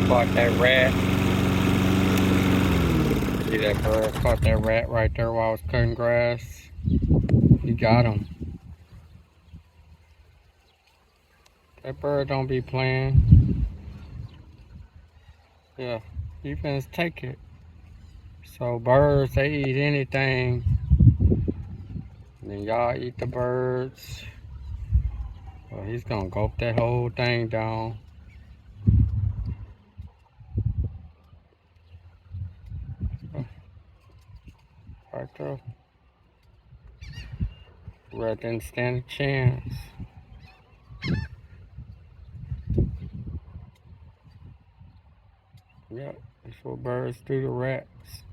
Caught that rat. See that bird caught that rat right there while I was cutting grass. He got him. That bird don't be playing. Yeah, he finna take it. So birds, they eat anything. And then y'all eat the birds. Well, he's gonna gulp that whole thing down. Right there. Rat didn't stand a chance. Yep, that's what birds do to rats.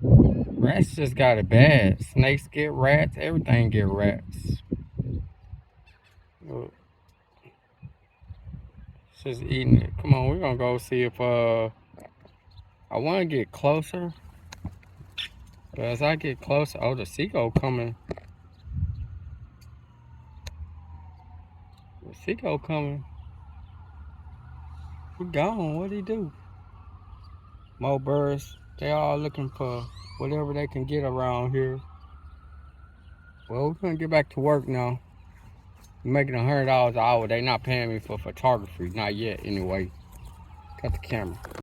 Rats just got it bad. Snakes get rats, everything get rats. Look. It's just eating it. Come on, we're gonna go see if I wanna get closer. But as I get closer, oh, the seagull coming. The seagull coming. He gone, what'd he do? More birds, they all looking for whatever they can get around here. Well, we're gonna get back to work now. I'm making $100 an hour. They not paying me for photography, not yet anyway. Cut the camera.